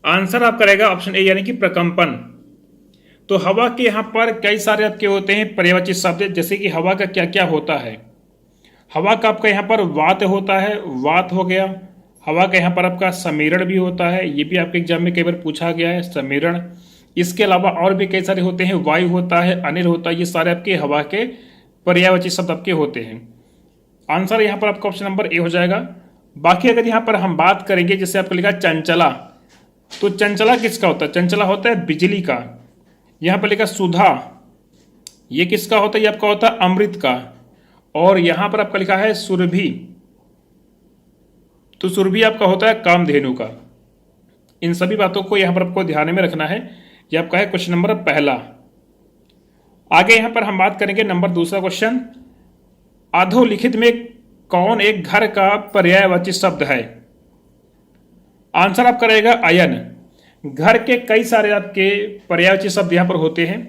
Answer आपका रहेगा option A यानी कि प्रकंपन। तो हवा के यहाँ पर कई सारे आपके होते हैं पर्यायवाची शब्द, जैसे कि हवा का क्या क्या होता है। हवा का आपका यहाँ पर वात होता है, वात हो गया। हवा का यहाँ पर आपका समीरण भी होता है, ये भी आपके एग्जाम में कई बार पूछा गया है, समीरण। इसके अलावा और भी कई सारे होते हैं, वायु होता है, अनिल होता है, ये सारे आपके हवा के पर्यायवाची शब्द आपके होते हैं। आंसर यहाँ पर आपका ऑप्शन नंबर ए हो जाएगा। बाकी अगर यहाँ पर हम बात करेंगे, जैसे आपको लिखा चंचला, तो चंचला किसका होता है? चंचला होता है बिजली का। यहाँ पर लिखा सुधा, ये किसका होता है? ये आपका होता है अमृत का। और यहाँ पर आपका लिखा है सुरभि, तो सुरभि आपका होता है कामधेनु का। इन सभी बातों को यहाँ पर आपको ध्यान में रखना है। ये आपका है क्वेश्चन नंबर पहला। आगे यहाँ पर हम बात करेंगे नंबर दूसरा क्वेश्चन, अधोलिखित में कौन एक घर का पर्यायवाची शब्द है? आंसर आपका रहेगा अयन। घर के कई सारे आपके पर्यायवाची शब्द यहाँ पर होते हैं।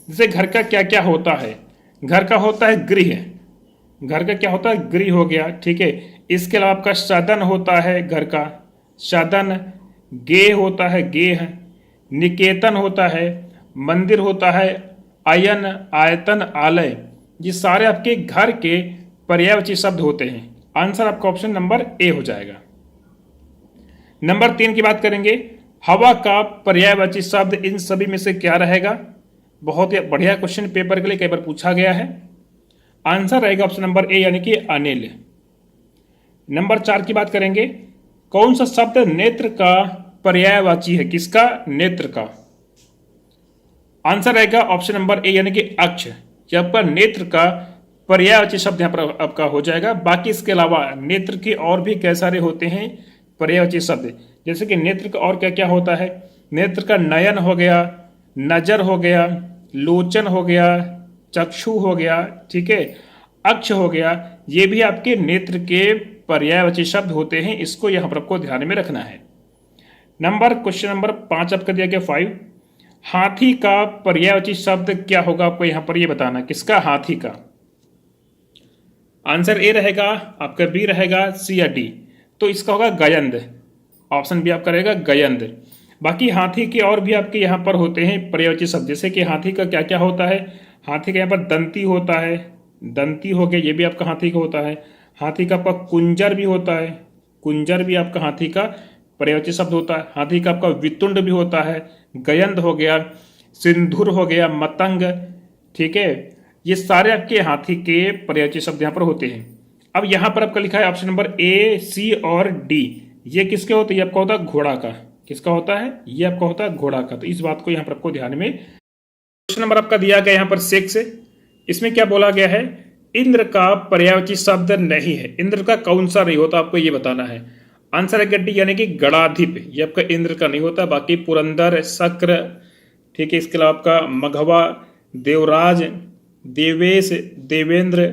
जैसे घर का क्या क्या होता है? घर का होता है गृह, घर का क्या होता है? गृह हो गया, ठीक है। इसके अलावा आपका सदन होता है घर का, सदन। गेह होता है गेह, निकेतन होता है, मंदिर होता है, अयन, आयतन, आलय, ये सारे आपके घर के पर्यायवाची शब्द होते हैं। आंसर आपका ऑप्शन नंबर ए हो जाएगा। नंबर 3 की बात करेंगे, हवा का पर्यायवाची शब्द इन सभी में से क्या रहेगा? बहुत ही बढ़िया क्वेश्चन, पेपर के लिए कई बार पूछा गया है। आंसर रहेगा ऑप्शन नंबर ए यानी कि अनिल। नंबर 4 की बात करेंगे, कौन सा शब्द नेत्र का पर्यायवाची है? किसका? नेत्र का। आंसर रहेगा ऑप्शन नंबर ए यानी कि अक्ष। यह आपका नेत्र का पर्यायवाची शब्द यहाँ पर आपका हो जाएगा। बाकी इसके अलावा नेत्र के और भी कई सारे होते हैं पर्यायवाची शब्द, जैसे कि नेत्र का और क्या क्या होता है? नेत्र का नयन हो गया, नजर हो गया, लोचन हो गया, चक्षु हो गया, ठीक है, अक्ष हो गया, ये भी आपके नेत्र के पर्यायवाची शब्द होते हैं। इसको यहाँ पर आपको ध्यान में रखना है। क्वेश्चन नंबर 5 आपका दिया गया 5, हाथी का पर्यायवाची शब्द क्या होगा? आपको यहाँ पर ये बताना, किसका? हाथी का। आंसर ए रहेगा, आपका बी रहेगा, सी या डी। तो इसका होगा गयंद। ऑप्शन बी आपका रहेगा गयंद। बाकी हाथी के और भी आपके यहाँ पर होते हैं पर्यायवाची शब्द, जैसे कि हाथी का क्या क्या होता है? हाथी का यहाँ पर दंती होता है, दंती हो गया, ये भी आपका हाथी का होता है। हाथी का आपका कुंजर भी होता है, कुंजर भी आपका हाथी का पर्यायवाची शब्द होता है। हाथी का आपका वितुंड भी होता है, गयंद हो गया, सिंधुर हो गया, मतंग, ठीक है, ये सारे आपके हाथी के पर्यायवाची शब्द यहाँ पर होते हैं। अब यहाँ पर आपका लिखा है ऑप्शन नंबर ए, सी और डी, ये किसके होते हैं? ये आपका होता है घोड़ा का। किसका होता है? ये आपका होता है घोड़ा का। तो इस बात को यहाँ पर आपको ध्यान में। क्वेश्चन नंबर आपका दिया गया यहाँ पर 6, इसमें क्या बोला गया है? इंद्र का पर्यायवाची शब्द नहीं है। इंद्र का कौन सा नहीं होता, आपको ये बताना है। आंसर है गड्डी यानी कि गणाधिप, ये आपका इंद्र का नहीं होता। बाकी पुरंदर, शक्र, ठीक है, इसके अलावा आपका मघवा, देवराज, देवेश, देवेंद्र,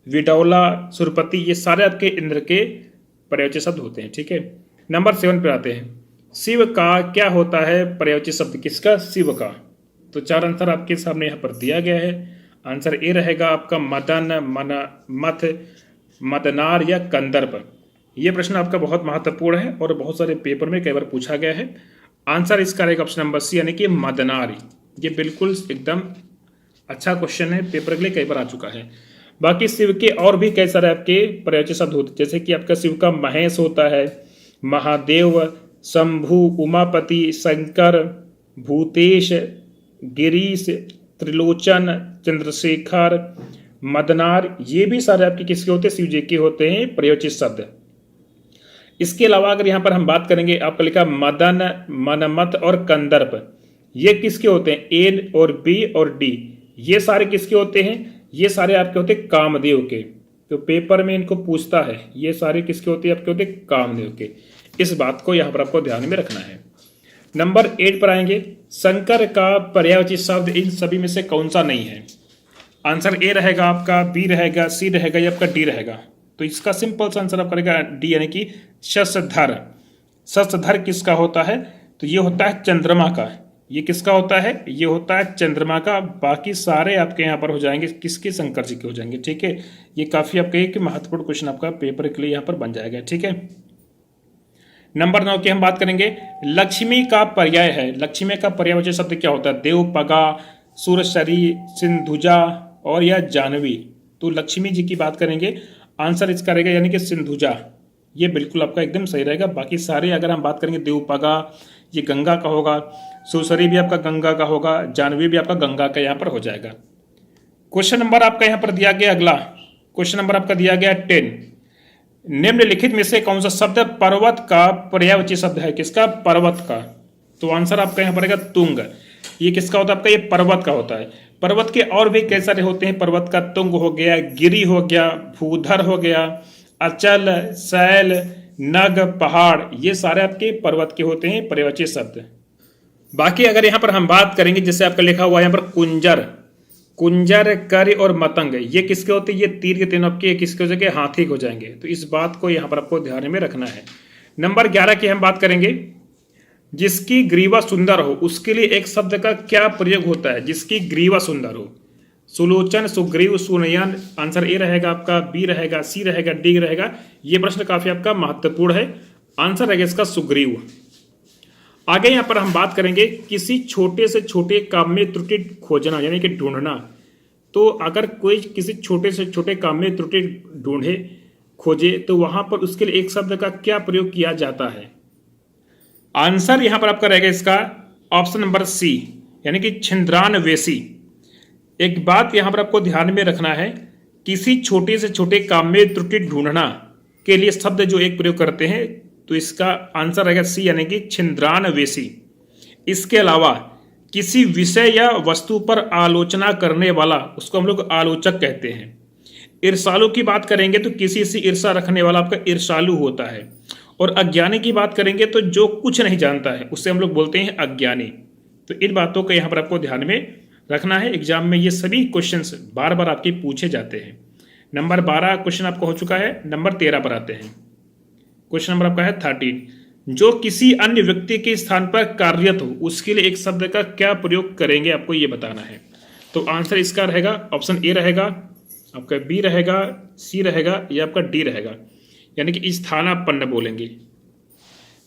विडौला, सुरपति, ये सारे आपके इंद्र के पर्यायवाची शब्द होते हैं, ठीक है। नंबर 7 पे आते हैं, शिव का क्या होता है पर्यायवाची शब्द? किसका? शिव का। तो 4 आंसर आपके सामने यहाँ पर दिया गया है। आंसर ए रहेगा आपका मदन, मन, मथ, मदनार या कंदर्प। ये प्रश्न आपका बहुत महत्वपूर्ण है और बहुत सारे पेपर में कई बार पूछा गया है। आंसर इसका रहेगा ऑप्शन नंबर सी यानी कि मदनार। ये बिल्कुल एकदम अच्छा क्वेश्चन है, पेपर के लिए कई बार आ चुका है। बाकी शिव के और भी कई सारे आपके पर्यायवाची शब्द होते हैं, जैसे कि आपका शिव का महेश होता है, महादेव, शंभु, उमापति, शंकर, भूतेश, गिरीश, त्रिलोचन, चंद्रशेखर, मदनार, ये भी सारे आपके किसके होते हैं? शिव जी के होते हैं पर्यायवाची शब्द। इसके अलावा अगर यहाँ पर हम बात करेंगे, आपका लिखा मदन, मनमत और कंदर्प, ये किसके होते हैं? ए और बी और डी, ये सारे किसके होते हैं? ये सारे आपके होते हैं कामदेव के। तो पेपर में इनको पूछता है, ये सारे किसके होते हैं? आपके होते हैं कामदेव के। इस बात को यहाँ पर आपको ध्यान में रखना है। नंबर 8 पर आएंगे, शंकर का पर्यायवाची शब्द इन सभी में से कौन सा नहीं है? आंसर ए रहेगा आपका, बी रहेगा, सी रहेगा या आपका डी रहेगा। तो इसका सिंपल सा आंसर आपका रहेगा डी यानी कि शशधर। शशधर किसका होता है? तो ये होता है चंद्रमा का। ये किसका होता है? ये होता है चंद्रमा का। बाकी सारे आपके यहाँ पर हो जाएंगे किसके? शंकर जी के हो जाएंगे, ठीक है। ये काफी आपके एक महत्वपूर्ण क्वेश्चन आपका पेपर के लिए यहाँ पर बन जाएगा, ठीक है। नंबर 9 की हम बात करेंगे, लक्ष्मी का पर्याय है। लक्ष्मी का पर्यायवाची शब्द क्या होता है? देवपगा, सुरसरी, सिंधुजा और या जानवी। तो लक्ष्मी जी की बात करेंगे, आंसर इसका रहेगा यानी कि सिंधुजा। ये बिल्कुल आपका एकदम सही रहेगा। बाकी सारे अगर हम बात करेंगे, देवपगा ये गंगा का होगा, सुरसरी भी आपका गंगा का होगा, जानवी भी आपका गंगा का यहाँ पर हो जाएगा। क्वेश्चन नंबर आपका यहाँ पर दिया गया, अगला क्वेश्चन नंबर आपका दिया गया 10। निम्नलिखित में से कौन सा शब्द पर्वत का पर्यायवाची शब्द है? किसका? पर्वत का। तो आंसर आपका यहाँ पर रहेगा तुंग। ये किसका होता है आपका? ये पर्वत का होता है। पर्वत के और भी कई सारे होते हैं पर्वत का, तुंग हो गया, गिरी हो गया, भूधर हो गया, अचल, शैल, नग, पहाड़, ये सारे आपके पर्वत के होते हैं पर्यायवाची शब्द। बाकी अगर यहाँ पर हम बात करेंगे, जैसे आपका लिखा हुआ है यहाँ पर कुंजर, कुंजर, कर और मतंग, ये किसके होते हैं? ये तीर के तीनों आपके किसके हो जाएंगे? हाथी हो जाएंगे। तो इस बात को यहाँ पर आपको ध्यान में रखना है। नंबर 11 की हम बात करेंगे, जिसकी ग्रीवा सुंदर हो उसके लिए एक शब्द का क्या प्रयोग होता है? जिसकी ग्रीवा सुंदर हो, सुलोचन, सुग्रीव, सुनयन। आंसर ए रहेगा आपका, बी रहेगा, सी रहेगा, डी रहेगा। ये प्रश्न काफी आपका महत्वपूर्ण है। आंसर रहेगा इसका सुग्रीव। आगे यहाँ पर हम बात करेंगे, किसी छोटे से छोटे काम में त्रुटि खोजना यानी कि ढूंढना। तो अगर कोई किसी छोटे से छोटे काम में त्रुटि ढूंढे, खोजे, तो वहां पर उसके लिए एक शब्द का क्या प्रयोग किया जाता है? आंसर यहां पर आपका रहेगा इसका ऑप्शन नंबर सी, यानी कि छिंद्रान्वेषी। एक बात यहां पर आपको ध्यान में रखना है, किसी छोटे से छोटे काम में त्रुटि ढूंढना के लिए शब्द जो एक प्रयोग करते हैं, तो इसका आंसर रहेगा सी, यानी कि छिंद्रान्वेषी। इसके अलावा किसी विषय या वस्तु पर आलोचना करने वाला, उसको हम लोग आलोचक कहते हैं। ईर्षालु की बात करेंगे तो किसी से ईर्षा रखने वाला आपका ईर्षालु होता है। और अज्ञानी की बात करेंगे तो जो कुछ नहीं जानता है उससे हम लोग बोलते हैं अज्ञानी। तो इन बातों को यहाँ पर आपको ध्यान में रखना है। एग्जाम में ये सभी क्वेश्चंस बार बार आपके पूछे जाते हैं। नंबर 12 क्वेश्चन आपको हो चुका है। नंबर 13 पर आते हैं। क्वेश्चन नंबर आपका है 13, जो किसी अन्य व्यक्ति के स्थान पर कार्यरत हो उसके लिए एक शब्द का क्या प्रयोग करेंगे, आपको ये बताना है। तो आंसर इसका रहेगा ऑप्शन ए रहेगा, आपका बी रहेगा, सी रहेगा या आपका डी रहेगा, यानी कि स्थानापन्न बोलेंगे।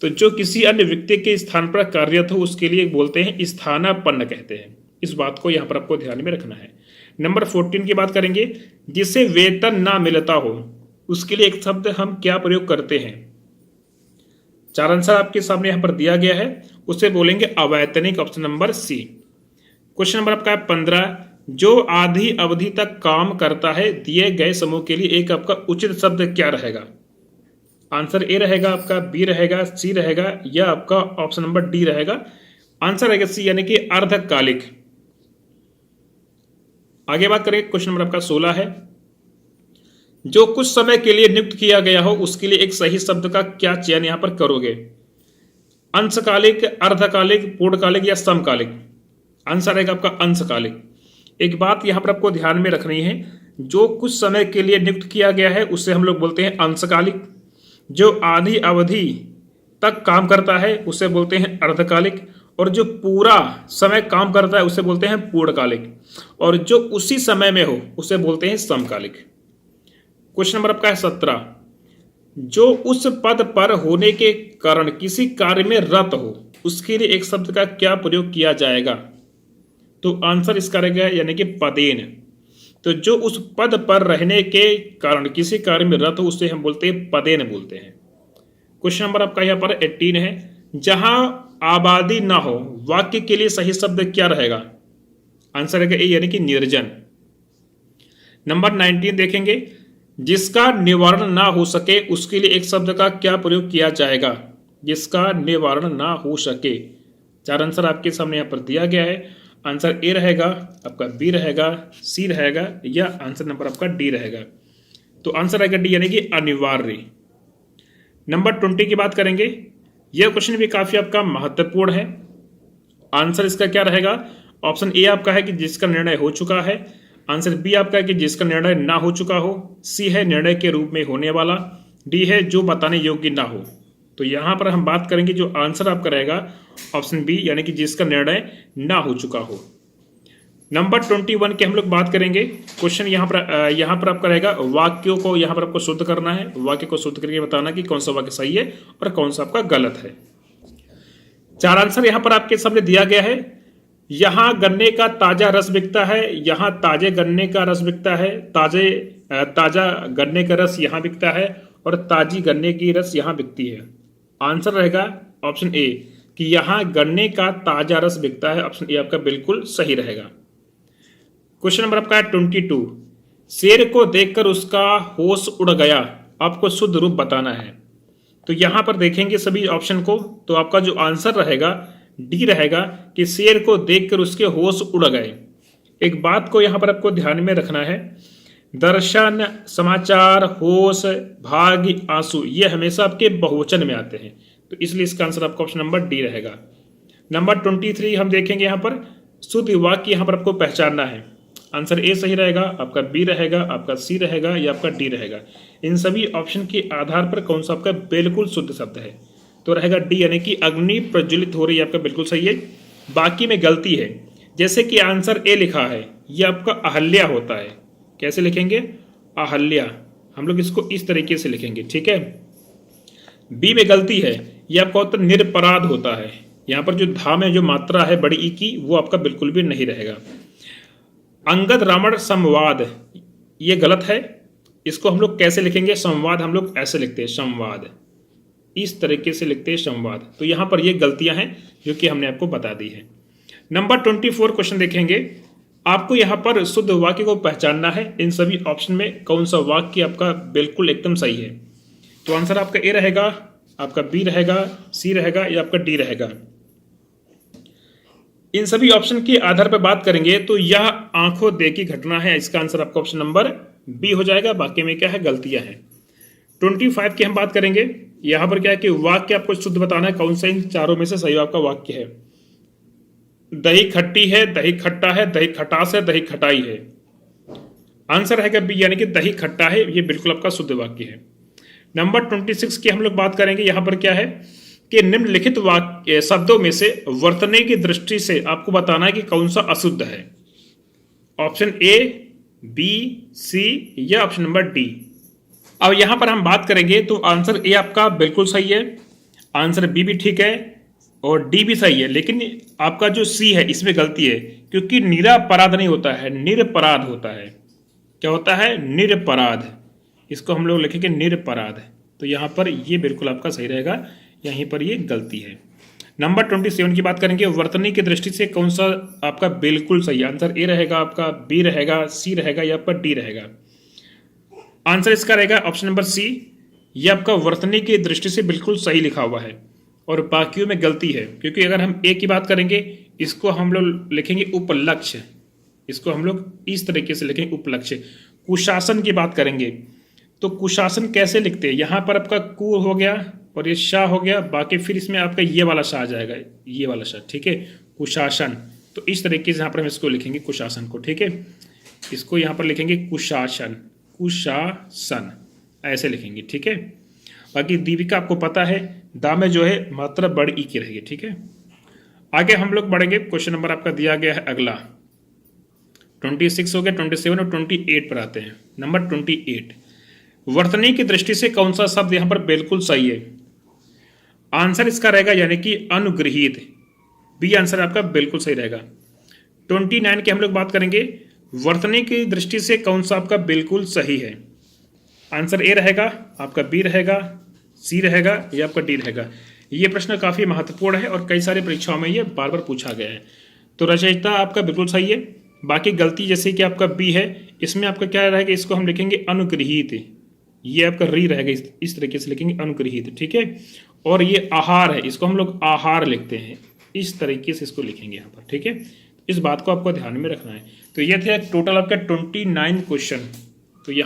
तो जो किसी अन्य व्यक्ति के स्थान पर कार्यरत हो उसके लिए बोलते हैं स्थानापन्न कहते हैं। इस बात को यहां पर आपको ध्यान में रखना है। नंबर 14 की बात करेंगे, जिसे वेतन ना मिलता हो उसके लिए एक शब्द हम क्या प्रयोग करते हैं। चार आंसर आपके सामने यहां पर दिया गया है, उसे बोलेंगे अवैतनिक, option number C. Question number आपका 15, जो आधी अवधि तक काम करता है दिए गए समूह के लिए एक आपका उचित शब्द क्या रहेगा। आंसर ए रहेगा आपका, बी रहेगा, सी रहेगा या आपका ऑप्शन नंबर डी रहेगा। आंसर रहेगा सी, यानी कि अर्धकालिक। आगे बात करें, क्वेश्चन नंबर आपका 16 है, जो कुछ समय के लिए नियुक्त किया गया हो उसके लिए एक सही शब्द का क्या चयन यहां पर करोगे। अंशकालिक, अर्धकालिक, पूर्णकालिक या समकालिक। आंसर रहेगा आपका अंशकालिक। एक बात यहां पर आपको ध्यान में रखनी है, जो कुछ समय के लिए नियुक्त किया गया है उसे हम लोग बोलते हैं अंशकालिक। जो आधी अवधि तक काम करता है उसे बोलते हैं अर्धकालिक। और जो पूरा समय काम करता है उसे बोलते हैं पूर्णकालिक। और जो उसी समय में हो उसे बोलते हैं समकालिक। क्वेश्चन नंबर आपका है 17, जो उस पद पर होने के कारण किसी कार्य में रत हो उसके लिए एक शब्द का क्या प्रयोग किया जाएगा। तो आंसर इसका रहेगा यानी कि पदेन। तो जो उस पद पर रहने के कारण किसी कार्य में रत हो उसे हम बोलते हैं पदेन बोलते हैं। क्वेश्चन नंबर आपका यहाँ पर 18 है, जहां आबादी ना हो वाक्य के लिए सही शब्द क्या रहेगा। आंसर रहेगा ए, यानी कि निर्जन। नंबर 19 देखेंगे, जिसका निवारण ना हो सके उसके लिए एक शब्द का क्या प्रयोग किया जाएगा। जिसका निवारण ना हो सके। चार आंसर आपके सामने यहाँ पर दिया गया है। आंसर ए रहेगा, आपका बी रहेगा, सी रहेगा या आंसर नंबर आपका डी रहेगा। तो आंसर रहेगा डी, यानी कि अनिवार्य। नंबर 20 की बात करेंगे, यह क्वेश्चन भी काफी आपका महत्वपूर्ण है। आंसर इसका क्या रहेगा। ऑप्शन ए आपका है कि जिसका निर्णय हो चुका है। आंसर बी आपका है कि जिसका निर्णय ना हो चुका हो। सी है निर्णय के रूप में होने वाला। डी है जो बताने योग्य ना हो। तो यहां पर हम बात करेंगे, जो आंसर आपका रहेगा ऑप्शन बी, यानी कि जिसका निर्णय ना हो चुका हो। नंबर 21 की हम लोग बात करेंगे। क्वेश्चन यहाँ पर आपका रहेगा, वाक्यों को यहाँ पर आपको शुद्ध करना है। वाक्य को शुद्ध करके बताना कि कौन सा वाक्य सही है और कौन सा आपका गलत है। 4 आंसर यहाँ पर आपके सामने दिया गया है। यहाँ गन्ने का ताजा रस बिकता है, यहाँ ताजे गन्ने का रस बिकता है, ताजा गन्ने का रस यहाँ बिकता है और ताजी गन्ने की रस यहाँ बिकती है। आंसर रहेगा ऑप्शन ए कि यहाँ गन्ने का ताजा रस बिकता है। ऑप्शन ए आपका बिल्कुल सही रहेगा। क्वेश्चन नंबर आपका है 22। शेर को देखकर उसका होश उड़ गया, आपको शुद्ध रूप बताना है। तो यहां पर देखेंगे सभी ऑप्शन को, तो आपका जो आंसर रहेगा डी रहेगा कि शेर को देखकर उसके होश उड़ गए। एक बात को यहां पर आपको ध्यान में रखना है, दर्शन, समाचार, होश, भाग्य, आंसू, ये हमेशा आपके बहुवचन में आते हैं, तो इसलिए इसका आंसर आपका ऑप्शन नंबर डी रहेगा। नंबर 23 हम देखेंगे, यहां पर शुद्ध वाक्य यहां पर आपको पहचानना है। आंसर ए सही रहेगा, आपका बी रहेगा, आपका सी रहेगा या आपका डी रहेगा। इन सभी ऑप्शन के आधार पर कौन सा आपका बिल्कुल शुद्ध शब्द है, तो रहेगा डी, यानी कि अग्नि प्रज्वलित हो रही है, आपका बिल्कुल सही है। बाकी में गलती है, जैसे कि आंसर ए लिखा है, यह आपका अहल्या होता है। कैसे लिखेंगे? अहल्या, हम लोग इसको इस तरीके से लिखेंगे, ठीक है। बी में गलती है, यह आपका होता निरपराध होता है। यहाँ पर जो धा में जो मात्रा है बड़ी ई की, वो आपका बिल्कुल भी नहीं रहेगा। अंगद रावण संवाद, ये गलत है। इसको हम लोग कैसे लिखेंगे? संवाद हम लोग ऐसे लिखते हैं, संवाद, इस तरीके से लिखते हैं संवाद। तो यहां पर ये गलतियां हैं जो कि हमने आपको बता दी है। नंबर 24 क्वेश्चन देखेंगे। आपको यहां पर शुद्ध वाक्य को पहचानना है। इन सभी ऑप्शन में कौन सा वाक्य आपका बिल्कुल एकदम सही है, तो आंसर आपका ए रहेगा, आपका बी रहेगा, सी रहेगा या आपका डी रहेगा। इन सभी ऑप्शन के आधार पर बात करेंगे तो यह आंखों देखी घटना है। इसका आंसर आपका ऑप्शन नंबर बी हो जाएगा। बाकी में क्या है? गलतियां हैं। 25 की हम बात करेंगे। यहां पर क्या है कि वाक्य आपको शुद्ध बताना है, कौन सा इन चारों में से सही आपका वाक्य है। दही खट्टी है, दही खट्टा है, दही खटास है, दही खटाई है। आंसर रहेगा बी, यानी कि दही खट्टा है, ये बिल्कुल आपका शुद्ध वाक्य है। नंबर 26 की हम लोग बात करेंगे। यहां पर क्या है कि निम्नलिखित वाक्य शब्दों में से वर्तने की दृष्टि से आपको बताना है कि कौन सा अशुद्ध है। ऑप्शन ए, बी, सी या ऑप्शन नंबर डी। अब यहां पर हम बात करेंगे तो आंसर ए आपका बिल्कुल सही है, आंसर बी भी ठीक है और डी भी सही है, लेकिन आपका जो सी है इसमें गलती है, क्योंकि निरपराध नहीं होता है, निरपराध होता है। क्या होता है? निरपराध। इसको हम लोग लिखेंगे निरपराध। तो यहां पर ये बिल्कुल आपका सही रहेगा, यहीं पर ये गलती है। नंबर 27 की बात करेंगे। वर्तनी की दृष्टि से कौन सा आपका बिल्कुल सही? आंसर ए रहेगा, आपका बी रहेगा, सी रहेगा या आपका डी रहेगा। आंसर इसका रहेगा ऑप्शन नंबर सी, ये आपका वर्तनी की दृष्टि से बिल्कुल सही लिखा हुआ है और बाकियों में गलती है, क्योंकि अगर हम ए की बात करेंगे, इसको हम लोग लिखेंगे उपलक्ष्य। इसको हम लोग इस तरीके से लिखेंगे उपलक्ष्य। कुशासन की बात करेंगे तो कुशासन कैसे लिखते हैं? यहां पर आपका कु हो गया और ये शाह हो गया, बाकी फिर इसमें आपका ये वाला शाह आ जाएगा, ये वाला शाह, ठीक है, कुशासन। तो इस तरीके से यहाँ पर हम इसको लिखेंगे कुशासन को, ठीक है। इसको यहाँ पर लिखेंगे कुशासन, कुशासन ऐसे लिखेंगे, ठीक है। बाकी दीपिका आपको पता है, दा में जो है मात्रा बड़ी ई की रहेगी, ठीक है। आगे हम लोग बढ़ेंगे। क्वेश्चन नंबर आपका दिया गया है अगला 26 हो गया, 27 और 28 पर आते हैं। नंबर 28, वर्तनी की दृष्टि से कौन सा शब्द यहां पर बिल्कुल सही है? आंसर इसका रहेगा यानी कि अनुग्रहित, बी आंसर आपका बिल्कुल सही रहेगा। 29 की हम लोग बात करेंगे। वर्तनी की दृष्टि से कौन सा आपका बिल्कुल सही है? आंसर ए रहेगा, आपका बी रहेगा, सी रहेगा या आपका डी रहेगा। ये प्रश्न काफी महत्वपूर्ण है और कई सारी परीक्षाओं में ये बार बार पूछा गया है। तो रचयिता आपका बिल्कुल सही है। बाकी गलती जैसे कि आपका बी है, इसमें आपका क्या रहेगा? इसको हम लिखेंगे अनुग्रहित, ये आपका री रहेगा, इस तरीके से लिखेंगे अनुग्रहित, ठीक है। और ये आहार है, इसको हम लोग आहार लिखते हैं, इस तरीके से इसको लिखेंगे यहाँ पर, ठीक है। इस बात को आपको ध्यान में रखना है। तो ये थे टोटल आपका 29 क्वेश्चन।